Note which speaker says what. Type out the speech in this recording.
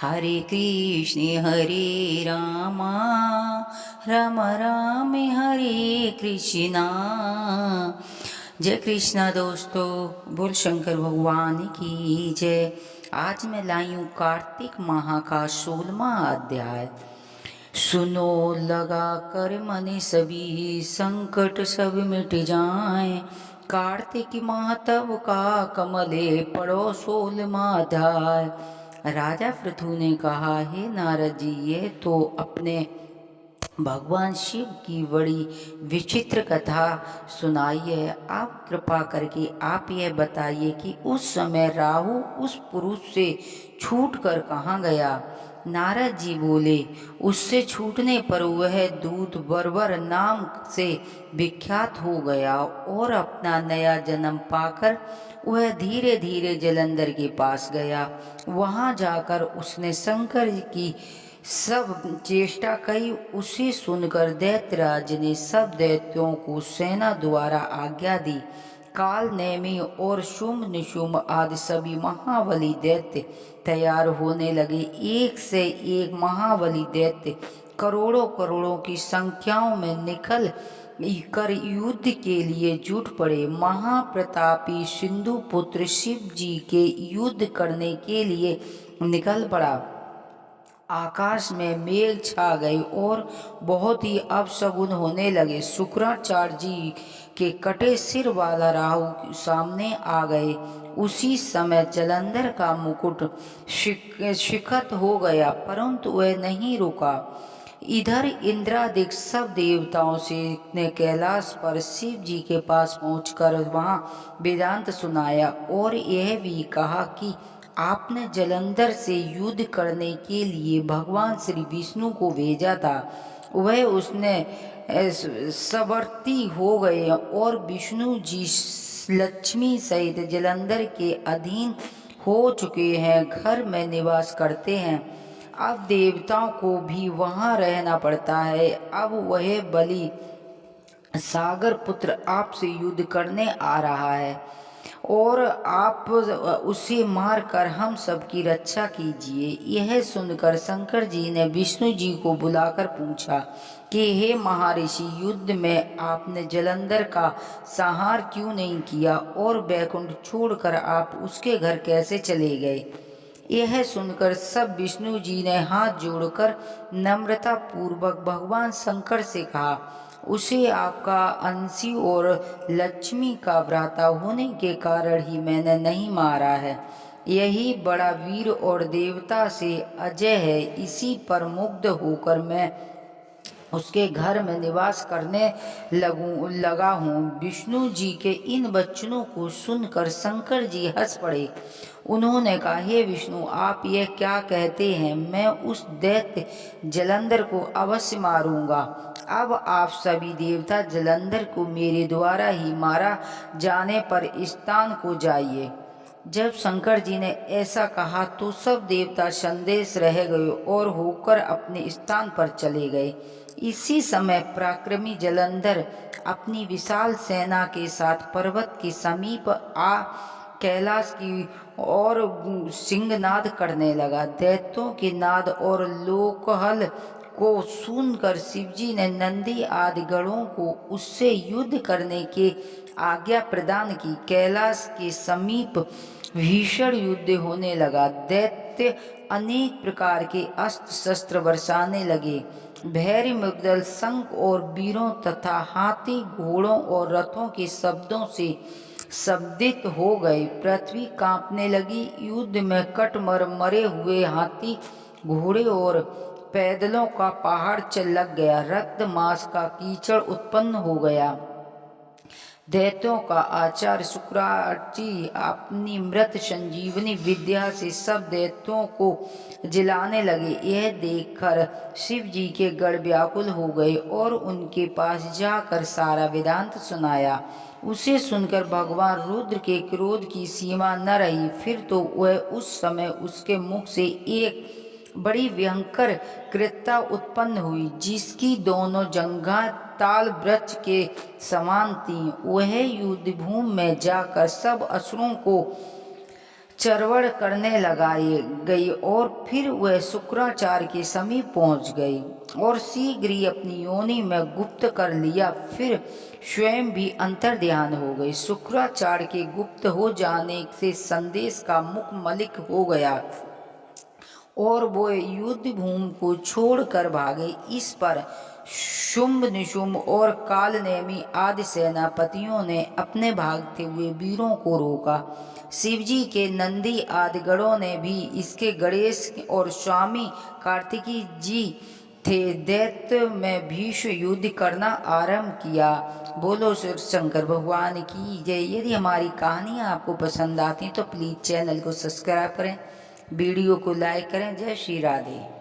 Speaker 1: हरे रामा राम राम हरे कृष्णा। जय कृष्णा दोस्तों, बोल शंकर भगवान की जय। आज मैं लाई हूँ कार्तिक माह का 16वां अध्याय। सुनो लगा कर मन सभी संकट सब मिट जाए। कार्तिक माह तब का कमले पढ़ो 16वां अध्याय। राजा पृथु ने कहा, हे नारद जी, ये तो अपने भगवान शिव की बड़ी विचित्र कथा सुनाई है। आप कृपा करके आप यह बताइए कि उस समय राहु उस पुरुष से छूटकर कहाँ गया। नारद जी बोले, उससे छूटने पर वह दूत बर्बर नाम से विख्यात हो गया और अपना नया जन्म पाकर वह धीरे धीरे जलंधर के पास गया। वहां जाकर उसने शंकर जी की सब चेष्टा कई। उसे सुनकर दैत्यराज ने सब दैत्यों को सेना द्वारा आज्ञा दी। काल नेमि और शुंभ निशुंभ आदि सभी महाबली दैत्य तैयार होने लगे। एक से एक महाबली दैत्य करोड़ों करोड़ों की संख्याओं में निकल कर युद्ध के लिए जुट पड़े। महाप्रतापी सिंधु पुत्र शिव जी के युद्ध करने के लिए निकल पड़ा। आकाश में मेघ छा गए और बहुत ही अपशगुन होने लगे। शुक्राचार्य जी के कटे सिर वाला राहु सामने आ गए। उसी समय जलंधर का मुकुट शिखत हो गया, परंतु वह नहीं रुका। इधर इंद्रादिक सब देवताओं से ने कैलाश पर शिव जी के पास पहुंचकर वहां वेदांत सुनाया और यह भी कहा कि आपने जलंधर से युद्ध करने के लिए भगवान श्री विष्णु को भेजा था। वह उसने सवर्ती हो गए और विष्णु जी लक्ष्मी सहित जलंधर के अधीन हो चुके हैं, घर में निवास करते हैं। अब देवताओं को भी वहां रहना पड़ता है। अब वह बलि सागर पुत्र आपसे युद्ध करने आ रहा है और आप उसे मारकर हम सबकी रक्षा कीजिए। यह सुनकर शंकर जी ने विष्णु जी को बुलाकर पूछा कि हे महर्षि, युद्ध में आपने जलंधर का संहार क्यों नहीं किया और बैकुंठ छोड़कर आप उसके घर कैसे चले गए। यह सुनकर सब विष्णु जी ने हाथ जोड़कर नम्रता पूर्वक भगवान शंकर से कहा, उसे आपका अंशी और लक्ष्मी का भ्राता होने के कारण ही मैंने नहीं मारा है। यही बड़ा वीर और देवता से अजय है। इसी पर मुग्ध होकर मैं उसके घर में निवास करने लगा हूँ। विष्णु जी के इन वचनों को सुनकर शंकर जी हंस पड़े। उन्होंने कहा, हे विष्णु, आप यह क्या कहते हैं। मैं उस दैत्य जलंधर को अवश्य मारूंगा। अब आप सभी देवता जलंधर को मेरे द्वारा ही मारा जाने पर स्थान को जाइए। जब शंकर जी ने ऐसा कहा तो सब देवता संदेश रह गए और होकर अपने स्थान पर चले गए। इसी समय पराक्रमी जलंधर अपनी विशाल सेना के साथ पर्वत के समीप आ कैलाश की ओर सिंहनाद करने लगा। दैत्यों के नाद और लोकहल को सुनकर शिवजी ने नंदी आदि गणों को उससे युद्ध करने की आज्ञा प्रदान की। कैलाश के समीप भीषण युद्ध होने लगा। दैत्य अनेक प्रकार के अस्त्र शस्त्र बरसाने लगे। भैरी मुगदल शंख और वीरों तथा हाथी घोड़ों और रथों के शब्दों से शब्दित हो गए। पृथ्वी कांपने लगी। युद्ध में कटमर मरे हुए हाथी घोड़े और पैदलों का पहाड़ लग गया। रक्त मांस का कीचड़ उत्पन्न हो गया। दैत्यों का आचार्य शुक्राचार्य अपनी मृत संजीवनी विद्या से सब दैत्यों को जिलाने लगे। यह देखकर शिव जी के गण व्याकुल हो गए और उनके पास जाकर सारा वेदांत सुनाया। उसे सुनकर भगवान रुद्र के क्रोध की सीमा न रही। फिर तो वह उस समय उसके मुख से एक बड़ी भयंकर कृत्या उत्पन्न हुई, जिसकी दोनों जंघां ताल वृक्ष के समान थीं। वह युद्ध भूमि में जाकर सब असुरों को चरवड़ करने लगाई गई और फिर वह शुक्राचार्य के समीप पहुंच गई और शीघ्र ही अपनी योनि में गुप्त कर लिया। फिर स्वयं भी अंतर्ध्यान हो गई। शुक्राचार्य के गुप्त हो जाने से संदेश का मुख मलिक हो गया और वो युद्ध भूमि को छोड़कर भागे। इस पर शुंभ निशुंभ और कालनेमी आदि सेनापतियों ने अपने भागते हुए वीरों को रोका। शिवजी के नंदी आदि गणों ने भी इसके गणेश और स्वामी कार्तिकी जी थे दैत्य में भीष्म युद्ध करना आरंभ किया। बोलो शिव शंकर भगवान की जय। यदि हमारी कहानियाँ आपको पसंद आती तो प्लीज़ चैनल को सब्सक्राइब करें, वीडियो को लाइक करें। जय श्री राधे।